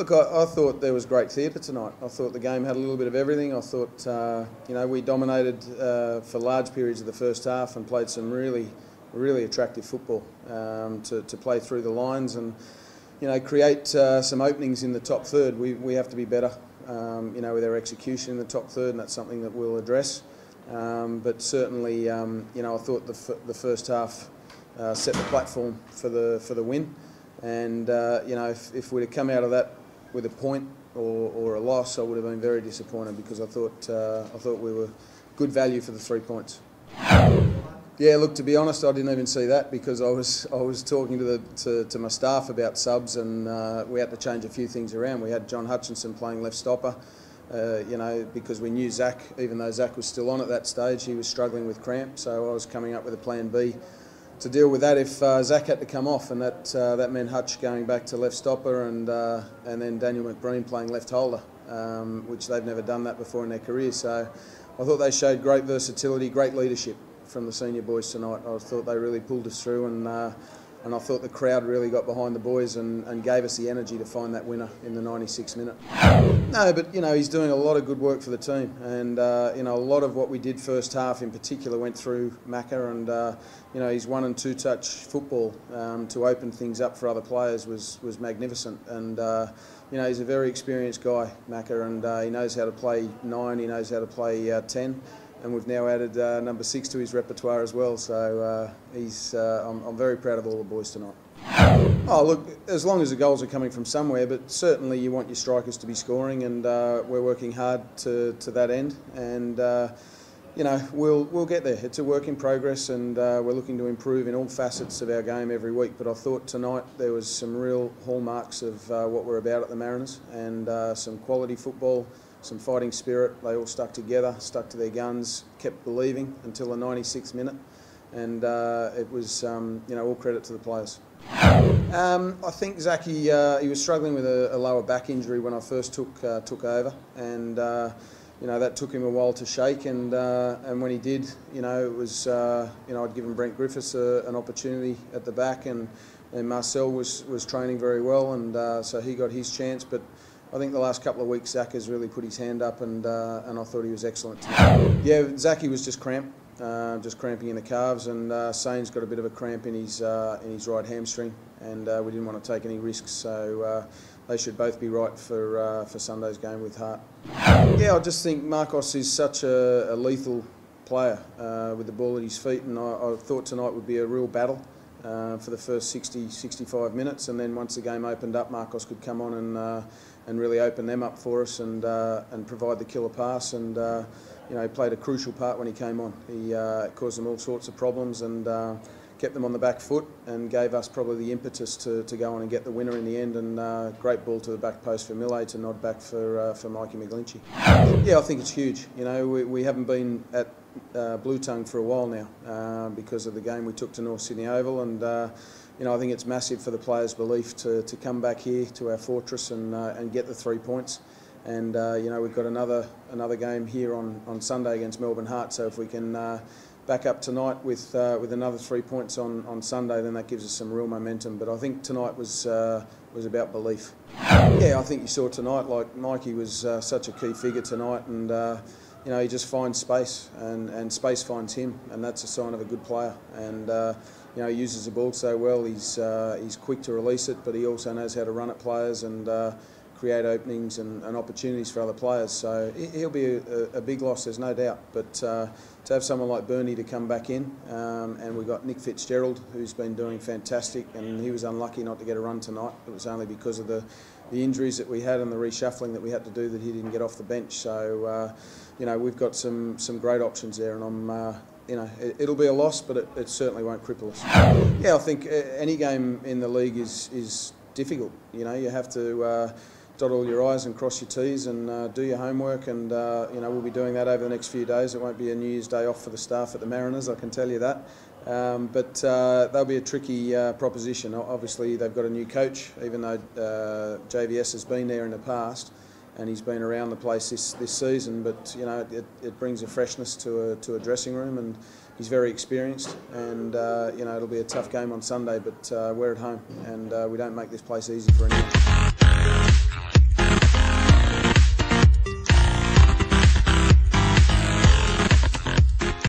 look, I thought there was great theatre tonight. I thought the game had a little bit of everything. I thought, we dominated for large periods of the first half and played some really attractive football to play through the lines and, create some openings in the top third. We have to be better, with our execution in the top third, and that's something that we'll address. But certainly, I thought the first half set the platform for the win. And if we'd have come out of that with a point or a loss, I would have been very disappointed because I thought we were good value for the 3 points. Yeah, look, to be honest, I didn't even see that because I was talking to my staff about subs, and we had to change a few things around. We had John Hutchinson playing left stopper, because we knew Zach, even though Zach was still on at that stage, he was struggling with cramp. So I was coming up with a plan B to deal with that if Zach had to come off, and that meant Hutch going back to left stopper and then Daniel McBreen playing left holder, which they've never done that before in their career. So I thought they showed great versatility, great leadership from the senior boys tonight. I thought they really pulled us through, and I thought the crowd really got behind the boys and gave us the energy to find that winner in the 96th minute. No, but he's doing a lot of good work for the team, and a lot of what we did first half in particular went through Macca, and his 1- and 2-touch football to open things up for other players was magnificent. And he's a very experienced guy, Macca, and he knows how to play 9, he knows how to play 10. And we've now added number 6 to his repertoire as well. So I'm very proud of all the boys tonight. Oh, look, as long as the goals are coming from somewhere, but certainly you want your strikers to be scoring, and we're working hard to that end. And we'll get there. It's a work in progress, and we're looking to improve in all facets of our game every week. But I thought tonight there was some real hallmarks of what we're about at the Mariners, and some quality football, some fighting spirit. They all stuck together, stuck to their guns, kept believing until the 96th minute, and it was all credit to the players. I think Zachy, he was struggling with a lower back injury when I first took over, and that took him a while to shake, and when he did, it was I'd given Brent Griffiths an opportunity at the back, and Marcel was training very well, and so he got his chance. But I think the last couple of weeks Zach has really put his hand up, and I thought he was excellent tonight. Yeah, Zachy was just cramping in the calves, and Sane's got a bit of a cramp in his right hamstring, and we didn't want to take any risks, so they should both be right for Sunday's game with Hart. Yeah, I just think Marcos is such a lethal player with the ball at his feet, and I thought tonight would be a real battle for the first 60-65 minutes, and then once the game opened up, Marcos could come on and really open them up for us and provide the killer pass, and he played a crucial part when he came on. He caused them all sorts of problems and kept them on the back foot and gave us probably the impetus to go on and get the winner in the end, and great ball to the back post for Millet to nod back for Mikey McGlinchey. Yeah, I think it's huge. We haven't been at Bluetongue for a while now because of the game we took to North Sydney Oval, and I think it's massive for the players' belief to come back here to our fortress and get the 3 points. And we've got another game here on Sunday against Melbourne Heart. So if we can back up tonight with another 3 points on Sunday, then that gives us some real momentum. But I think tonight was about belief. Yeah, I think you saw tonight, like Mikey was such a key figure tonight, and he just finds space, and space finds him, and that's a sign of a good player. And he uses the ball so well. He's quick to release it, but he also knows how to run at players and create openings and opportunities for other players. So he'll be a big loss, there's no doubt. But to have someone like Bernie to come back in, and we've got Nick Fitzgerald, who's been doing fantastic, and he was unlucky not to get a run tonight. It was only because of the injuries that we had and the reshuffling that we had to do that he didn't get off the bench. So we've got some great options there, and I'm it'll be a loss, but it certainly won't cripple us. Yeah, I think any game in the league is difficult. You have to dot all your I's and cross your T's and do your homework, and we'll be doing that over the next few days. It won't be a New Year's Day off for the staff at the Mariners, I can tell you that. But they'll be a tricky proposition. Obviously, they've got a new coach, even though JVS has been there in the past, and he's been around the place this season. But it brings a freshness to a dressing room, and he's very experienced. And it'll be a tough game on Sunday, but we're at home, and we don't make this place easy for anyone.